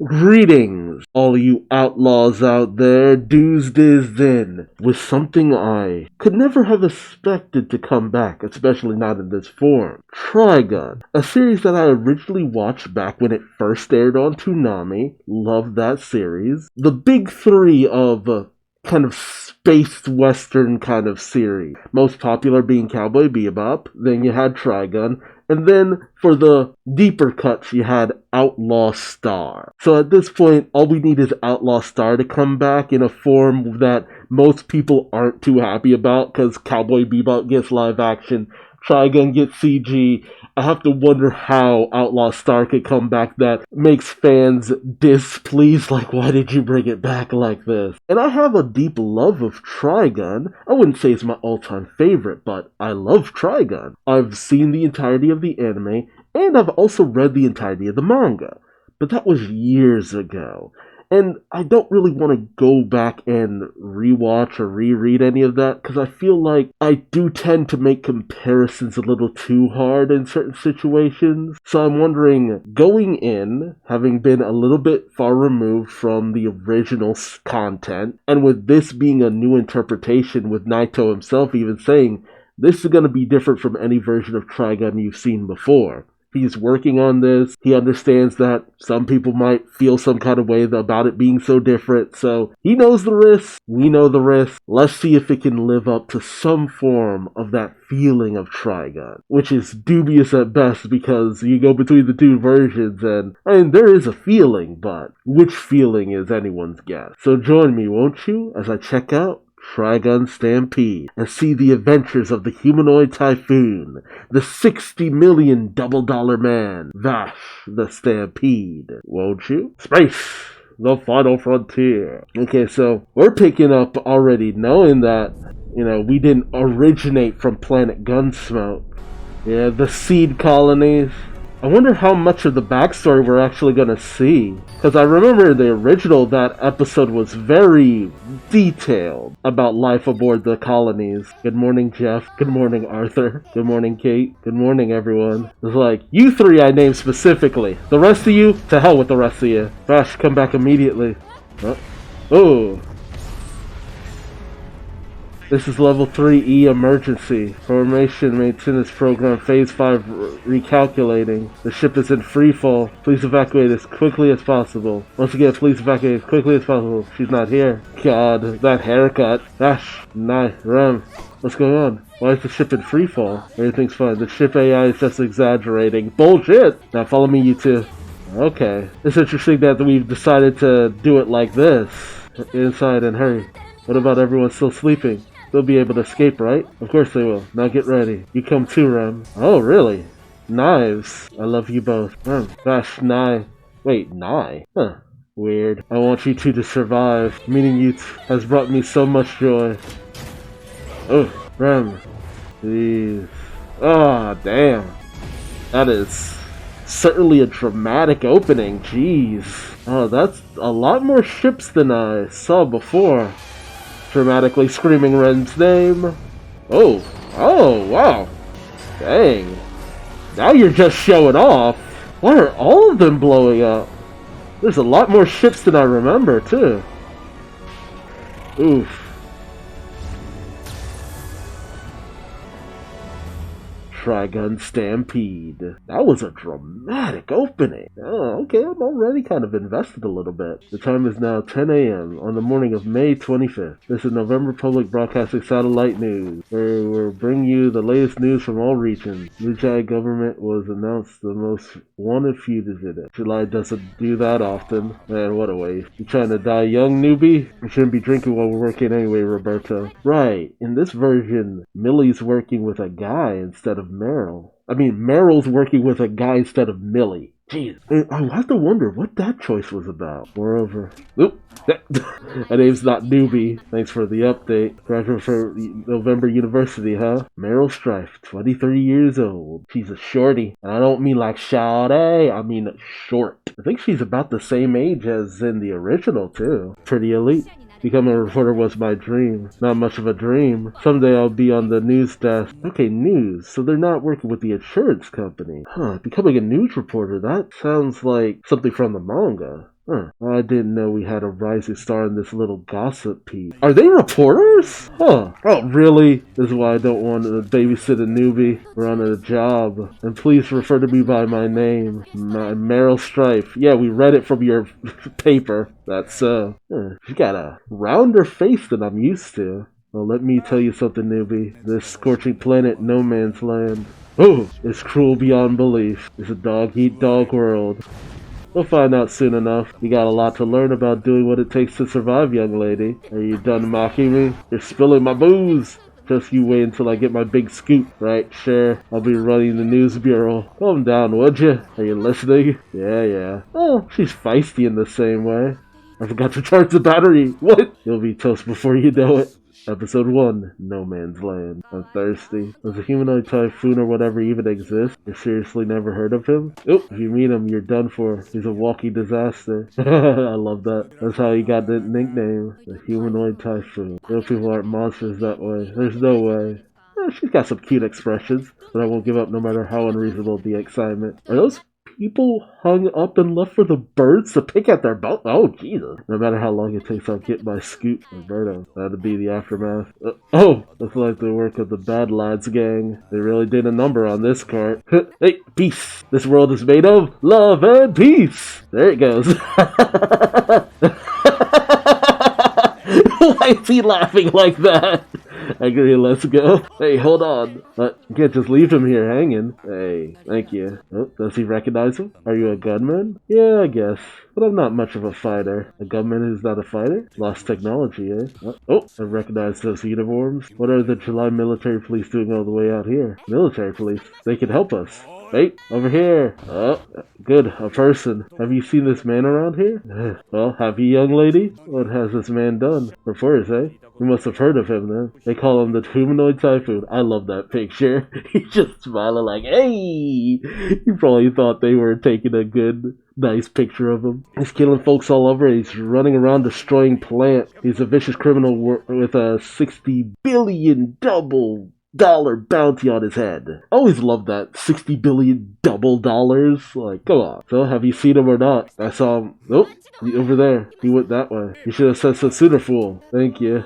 Greetings, all you outlaws out there, Duuz-Diz-Din, with something I could never have expected to come back, especially not in this form. Trigun, a series that I originally watched back when it first aired on Toonami. Loved that series. The big three of kind of space western kind of series. Most popular being Cowboy Bebop, then you had Trigun, and then for the deeper cuts, you had Outlaw Star. So at this point, all we need is Outlaw Star to come back in a form that most people aren't too happy about, because Cowboy Bebop gets live action, Trigun gets CG. I have to wonder how Outlaw Star could come back that makes fans displeased, like, why did you bring it back like this? And I have a deep love of Trigun. I wouldn't say it's my all-time favorite, but I love Trigun. I've seen the entirety of the anime, and I've also read the entirety of the manga. But that was years ago. And I don't really want to go back and rewatch or reread any of that, because I feel like I do tend to make comparisons a little too hard in certain situations. So I'm wondering, going in, having been a little bit far removed from the original content, and with this being a new interpretation, with Naito himself even saying, this is going to be different from any version of Trigun you've seen before. He's working on this. He understands that some people might feel some kind of way about it being so different. So he knows the risks. We know the risks. Let's see if it can live up to some form of that feeling of Trigun, which is dubious at best because you go between the two versions and, I mean, there is a feeling, but which feeling is anyone's guess. So join me, won't you, as I check out Trigun Stampede and see the adventures of the humanoid typhoon, the 60 million double dollar man, Vash the Stampede, won't you? Space, the final frontier. Okay, so we're picking up already knowing that, we didn't originate from planet Gunsmoke. Yeah, the seed colonies. I wonder how much of the backstory we're actually going to see. Because I remember in the original, that episode was very detailed about life aboard the colonies. Good morning, Jeff. Good morning, Arthur. Good morning, Kate. Good morning, everyone. It's like, you three I named specifically. The rest of you, to hell with the rest of you. Vash, come back immediately. Oh. This is level 3E emergency. Formation maintenance program phase 5 recalculating. The ship is in free fall. Please evacuate as quickly as possible. Once again, please evacuate as quickly as possible. She's not here. God, that haircut. Ash, Nai, Rem. What's going on? Why is the ship in free fall? Everything's fine. The ship AI is just exaggerating. Bullshit! Now follow me, you two. Okay. It's interesting that we've decided to do it like this. Inside and hurry. What about everyone still sleeping? They'll be able to escape, right? Of course they will. Now get ready. You come too, Rem. Oh, really? Knives. I love you both. Gosh, Nai. Wait, Nai? Huh. Weird. I want you two to survive. Meeting you has brought me so much joy. Oh, Rem. Please. Ah, oh, damn. That is certainly a dramatic opening. Jeez. Oh, that's a lot more ships than I saw before. Dramatically screaming Ren's name. Oh, wow. Dang. Now you're just showing off. Why are all of them blowing up? There's a lot more ships than I remember, too. Oof. Trigun Stampede. That was a dramatic opening. Oh, okay, I'm already kind of invested a little bit. The time is now 10 a.m. on the morning of May 25th. This is November Public Broadcasting Satellite News, where we'll bring you the latest news from all regions. New Jai government was announced the most wanted fugitive. July doesn't do that often. Man, what a waste. You trying to die young, newbie? You shouldn't be drinking while we're working anyway, Roberto. Right, in this version, Millie's working with a guy instead of Meryl. I mean, Meryl's working with a guy instead of Millie. Jeez. I have to wonder what that choice was about. Moreover, oop, her name's not Newbie. Thanks for the update. Graduate from November University, huh? Meryl Strife, 23 years old. She's a shorty. And I don't mean like shawty, I mean short. I think she's about the same age as in the original, too. Pretty elite. Becoming a reporter was my dream. Not much of a dream. Someday I'll be on the news desk. Okay, news. So they're not working with the insurance company. Huh, becoming a news reporter, that sounds like something from the manga. Huh. I didn't know we had a rising star in this little gossip piece. Are they reporters? Huh. Oh, really? This is why I don't want to babysit a newbie. We're on a job. And please refer to me by my name. Meryl Strife. Yeah, we read it from your paper. That's so. She got a rounder face than I'm used to. Well, let me tell you something, newbie. This scorching planet, no man's land. Oh, it's cruel beyond belief. It's a dog-eat-dog world. We'll find out soon enough. You got a lot to learn about doing what it takes to survive, young lady. Are you done mocking me? You're spilling my booze! Just you wait until I get my big scoop. Right, sure. I'll be running the news bureau. Calm down, would you? Are you listening? Yeah. Oh, she's feisty in the same way. I forgot to charge the battery. What? You'll be toast before you know it. Episode 1, No Man's Land. I'm thirsty. Does a humanoid typhoon or whatever even exist? You seriously never heard of him? Oh, if you meet him, you're done for. He's a walking disaster. I love that. That's how he got the nickname, the humanoid typhoon. Real people aren't monsters that way. There's no way. She's got some cute expressions, but I won't give up no matter how unreasonable the excitement. Are those people hung up and left for the birds to pick at their boat? Oh, Jesus. No matter how long it takes, I'll get my scoop. Roberto, that'd be the aftermath. Oh, looks like the work of the Bad Lads gang. They really did a number on this cart. Hey, peace. This world is made of love and peace. There it goes. Why is he laughing like that? I agree, let's go. Hey, hold on. You can't just leave him here hanging. Hey, thank you. Oh, does he recognize him? Are you a gunman? Yeah, I guess. But I'm not much of a fighter. A gunman who's not a fighter? Lost technology, eh? Oh, I recognize those uniforms. What are the July military police doing all the way out here? Military police? They can help us. Hey, over here. Oh, good, a person. Have you seen this man around here? Well, have you, young lady? What has this man done? Reporters, eh? You must have heard of him then. They call him the humanoid typhoon. I love that picture. He's just smiling like, hey! You probably thought they were taking a good, nice picture of him. He's killing folks all over. He's running around destroying plants. He's a vicious criminal with a $60 billion dollar bounty on his head. I always loved that. 60 billion double dollars. Like, come on. So, have you seen him or not? I saw him. Oh, over there. He went that way. You should have said so sooner, fool. Thank you.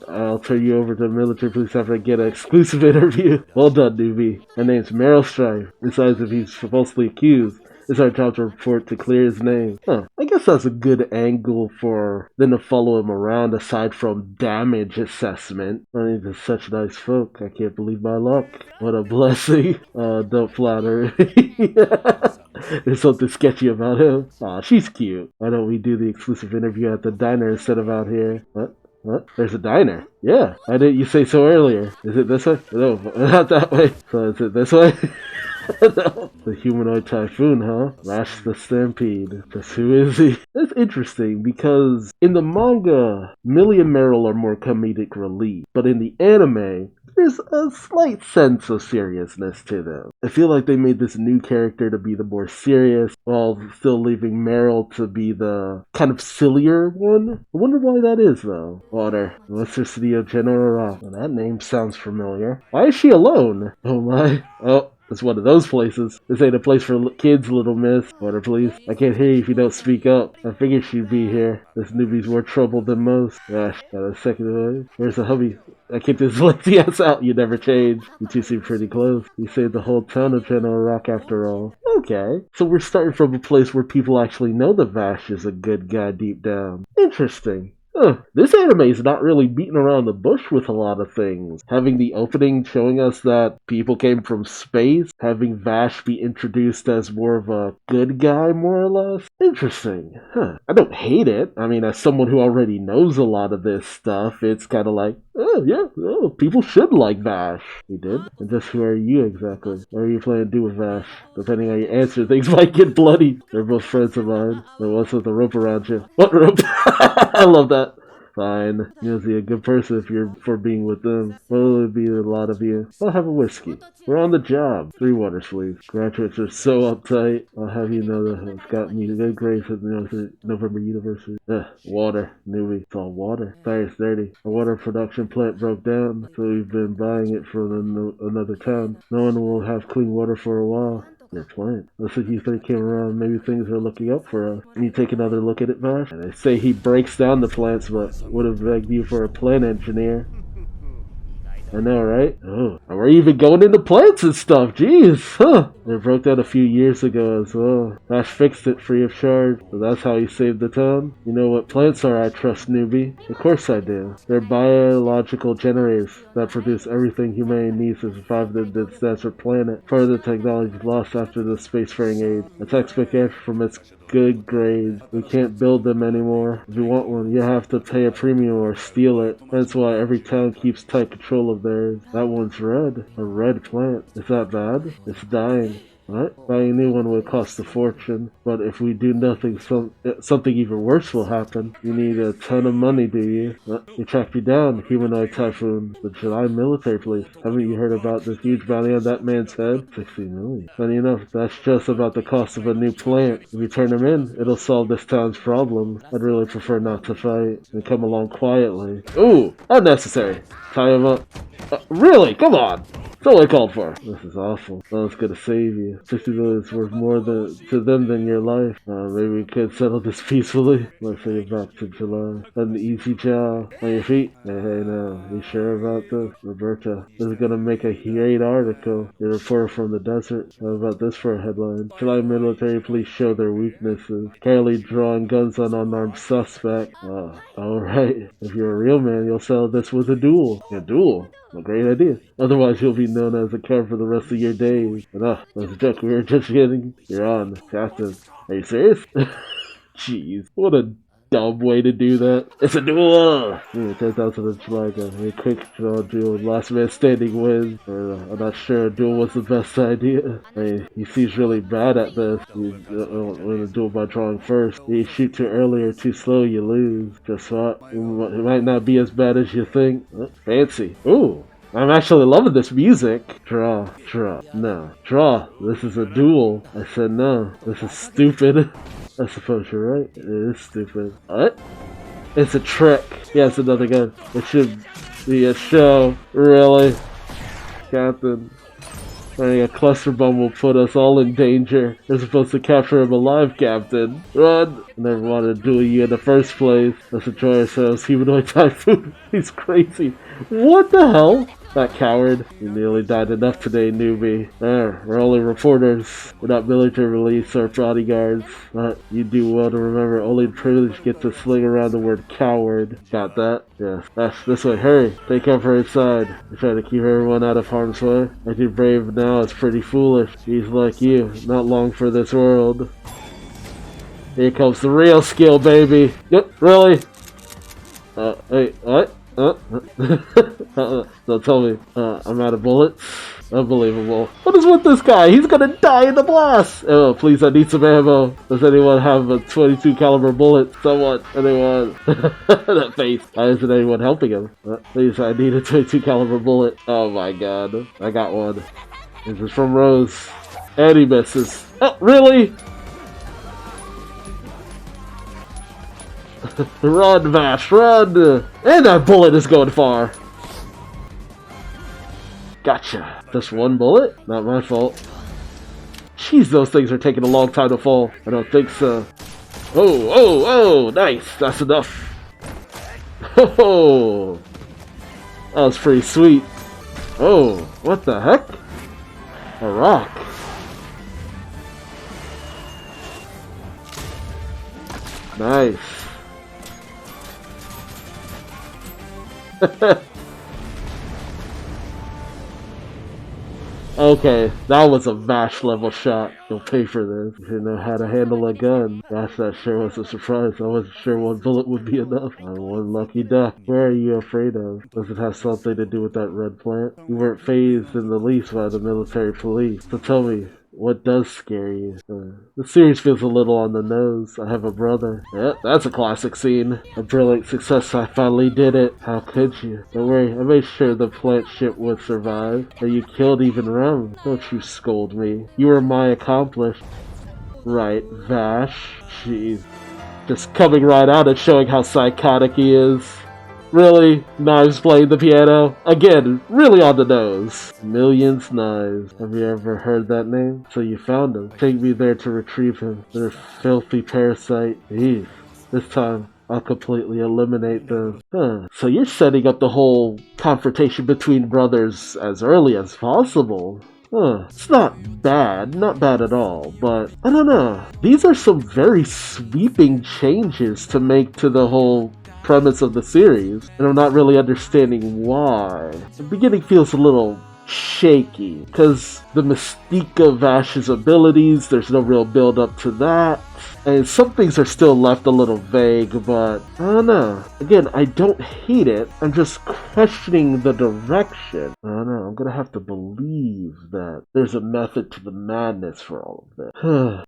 I'll turn you over to the military police after I get an exclusive interview. Well done, newbie. My name's Meryl Strife. Besides, if he's falsely accused, it's our job to report to clear his name. I guess that's a good angle for them to follow him around aside from damage assessment. I mean, they're such nice folk. I can't believe my luck. What a blessing. Don't flatter. There's something sketchy about him. Aw, she's cute. Why don't we do the exclusive interview at the diner instead of out here? What? There's a diner? Yeah. Why didn't you say so earlier? Is it this way? No, not that way. So is it this way? No. The humanoid typhoon, huh? Lash the Stampede. Just who is he? That's interesting because in the manga, Millie and Meryl are more comedic relief, but in the anime, there's a slight sense of seriousness to them. I feel like they made this new character to be the more serious, while still leaving Meryl to be the kind of sillier one. I wonder why that is, though. Water. Western City of General. Well, that name sounds familiar. Why is she alone? Oh my. Oh. It's one of those places. This ain't a place for kids, little miss. Water, please. I can't hear you if you don't speak up. I figured she'd be here. This newbie's more trouble than most. Gosh, got a second away. Where's the hubby? I kicked his lazy ass out. You never changed. You two seem pretty close. You saved the whole town of General Rock after all. Okay. So we're starting from a place where people actually know the Vash is a good guy deep down. Interesting. This anime is not really beating around the bush with a lot of things. Having the opening showing us that people came from space, having Vash be introduced as more of a good guy, more or less. Interesting. I don't hate it. I mean, as someone who already knows a lot of this stuff, it's kind of like, people should like Vash. You did? And just who are you exactly? What are you planning to do with Vash? Depending on your answer, things might get bloody. They're both friends of mine. There was with the rope around you. What rope? I love that. Fine. You'll see a good person if you're for being with them. Well, it'll be a lot of you. I'll have a whiskey. We're on the job. 3 water sleeves. Graduates are so uptight. I'll have you know that I've got me good grades at the November University. Water. Newbie. It's all water. Fire's dirty. Our water production plant broke down, so we've been buying it from another town. No one will have clean water for a while. Your plant. Looks like you came around. Maybe things are looking up for us. You take another look at it, Vash? And they say he breaks down the plants, but would have begged you for a plant engineer. I know, right? Oh, and we're even going into plants and stuff. Jeez, huh? They broke down a few years ago as well. Ash fixed it free of charge, so that's how he saved the town. You know what plants are, I trust, newbie. Of course I do. They're biological generators that produce everything humanity needs to survive in this desert planet. Part of the technology lost after the spacefaring age. A textbook answer from its good grades. We can't build them anymore. If you want one, you have to pay a premium or steal it. That's why every town keeps tight control of theirs. That one's red. A red plant. Is that bad? It's dying. What? Buying a new one would cost a fortune, but if we do nothing, something even worse will happen. You need a ton of money, do you? They tracked you down, humanoid typhoon. The July military police. Haven't you heard about this huge bounty on that man's head? 60 million. Funny enough, that's just about the cost of a new plant. If you turn him in, it'll solve this town's problems. I'd really prefer not to fight and come along quietly. Ooh, unnecessary. Tie him up. Really? Come on. That's all I called for. This is awful. No one's gonna save you. 60 million is worth more to them than your life. Maybe we could settle this peacefully. Let's say back to July. An easy job. On your feet? Hey, now. You sure about this? Roberta, this is gonna make a great article. The reporter from the desert. How about this for a headline? July military police show their weaknesses. Carefully drawing guns on unarmed suspect. Alright. If you're a real man, you'll settle this with a duel. A duel? A great idea. Otherwise, you'll be known as a coward for the rest of your days. Enough. That's a joke. We were just kidding. You're on. Captain. Are you serious? Jeez. What a dumb way to do that. It's a duel! 10,000 in Trigun. A quick draw duel. Last man standing wins. I'm not sure a duel was the best idea. He seems really bad at this. You want to duel by drawing first. You shoot too early or too slow, you lose. Just what? It might not be as bad as you think. Fancy. Ooh. I'm actually loving this music. Draw. No. Draw. This is a duel. I said no. This is stupid. I suppose you're right. It is stupid. What? It's a trick. Yeah, it's another gun. It should be a show. Really? Captain. Running a cluster bomb will put us all in danger. We're supposed to capture him alive, Captain. Run! I never wanted to duel you in the first place. Let's enjoy ourselves. Humanoid typhoon. He's crazy. What the hell? That coward. You nearly died enough today, newbie. There, we're only reporters. We're not military police or bodyguards. But you do well to remember only the privileged get to sling around the word coward. Got that? Yes. Ash, this way. Hurry. Take cover inside. We're trying to keep everyone out of harm's way. Acting brave now is pretty foolish. He's like you. Not long for this world. Here comes the real skill, baby. Yep, really? Wait, what? Don't tell me. I'm out of bullets. Unbelievable. What is with this guy? He's gonna die in the blast! Oh, please, I need some ammo. Does anyone have a 22 caliber bullet? Someone. Anyone? That face. Why isn't anyone helping him? Please, I need a 22 caliber bullet. Oh my god. I got one. This is from Rose. And he misses. Oh, really? Run, Vash, run! And that bullet is going far. Gotcha. Just one bullet? Not my fault. Jeez, those things are taking a long time to fall. I don't think so. Oh, nice. That's enough. Oh, that was pretty sweet. Oh, what the heck? A rock. Nice. Okay, that was a Vash level shot. You'll pay for this. You should know how to handle a gun. Gosh, that sure was a surprise. I wasn't sure one bullet would be enough. I'm one lucky duck. Where are you afraid of? Does it have something to do with that red plant? You weren't fazed in the least by the military police. So tell me, what does scare you? The series feels a little on the nose. I have a brother. Yeah, that's a classic scene. A brilliant success. I finally did it. How could you? Don't worry, I made sure the plant ship would survive. And you killed even Rum. Don't you scold me. You were my accomplice. Right, Vash. Jeez. Just coming right out and showing how psychotic he is. Really? Knives playing the piano? Again, really on the nose. Millions Knives. Have you ever heard that name? So you found him. Take me there to retrieve him. They're a filthy parasite. Eesh. This time, I'll completely eliminate them. So you're setting up the whole confrontation between brothers as early as possible. It's not bad at all, but I don't know. These are some very sweeping changes to make to the whole premise of the series, and I'm not really understanding why. The beginning feels a little shaky, because the mystique of Ash's abilities, there's no real build up to that. And some things are still left a little vague, but I don't know. Again, I don't hate it. I'm just questioning the direction. I don't know. I'm gonna have to believe that there's a method to the madness for all of this.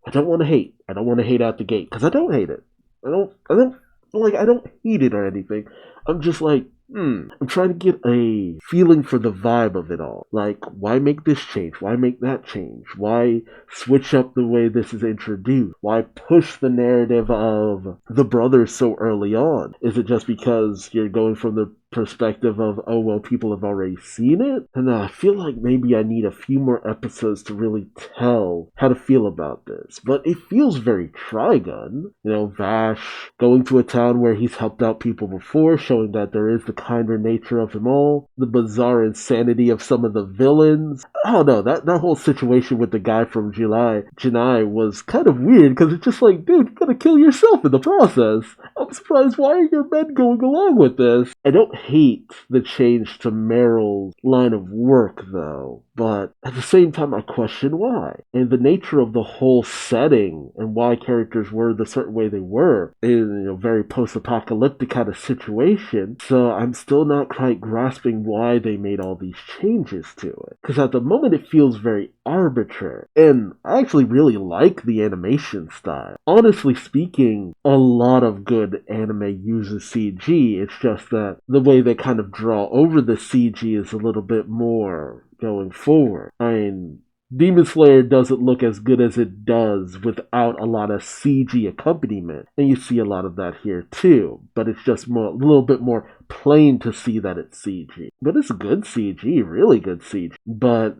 I don't want to hate. I don't want to hate out the gate, because I don't hate it. I don't hate it or anything. I'm just like, I'm trying to get a feeling for the vibe of it all. Like, why make this change? Why make that change? Why switch up the way this is introduced? Why push the narrative of the brothers so early on? Is it just because you're going from the perspective of, oh, well, people have already seen it? And I feel like maybe I need a few more episodes to really tell how to feel about this. But it feels very Trigun. You know, Vash going to a town where he's helped out people before, showing that there is the kinder nature of them all. The bizarre insanity of some of the villains. I don't know, that whole situation with the guy from Janai was kind of weird, because it's just like, dude, you gotta kill yourself in the process. I'm surprised, why are your men going along with this? I don't hate the change to Meryl's line of work, though, but at the same time I question why. And the nature of the whole setting and why characters were the certain way they were in a very post-apocalyptic kind of situation, so I'm still not quite grasping why they made all these changes to it. Because at the moment it feels very arbitrary, and I actually really like the animation style. Honestly speaking, a lot of good anime uses CG, it's just that the way they kind of draw over the CG is a little bit more going forward. I mean, Demon Slayer doesn't look as good as it does without a lot of CG accompaniment, and you see a lot of that here too, but it's just a little bit more plain to see that it's CG. But it's good CG, really good CG. But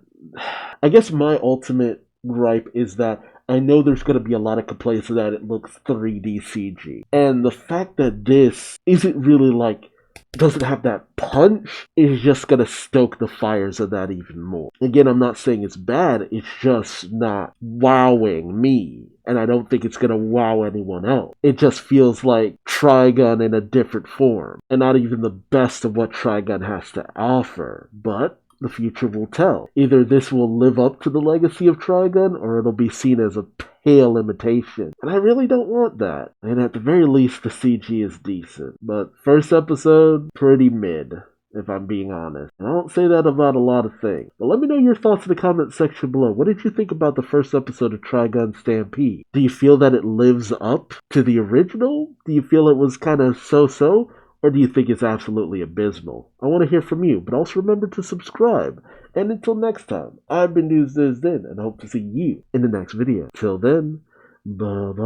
I guess my ultimate gripe is that I know there's going to be a lot of complaints that it looks 3D CG, and the fact that this isn't really like, doesn't have that punch, is just gonna stoke the fires of that even more. Again, I'm not saying it's bad, it's just not wowing me, and I don't think it's gonna wow anyone else. It just feels like Trigun in a different form, and not even the best of what Trigun has to offer, but the future will tell. Either this will live up to the legacy of Trigun, or it'll be seen as a pale imitation. And I really don't want that. And at the very least, the CG is decent. But first episode, pretty mid, if I'm being honest. And I don't say that about a lot of things. But let me know your thoughts in the comment section below. What did you think about the first episode of Trigun Stampede? Do you feel that it lives up to the original? Do you feel it was kind of so-so? Or do you think it's absolutely abysmal? I want to hear from you, but also remember to subscribe. And until next time, I've been Duuz-Diz-Din, and hope to see you in the next video. Till then, bye-bye.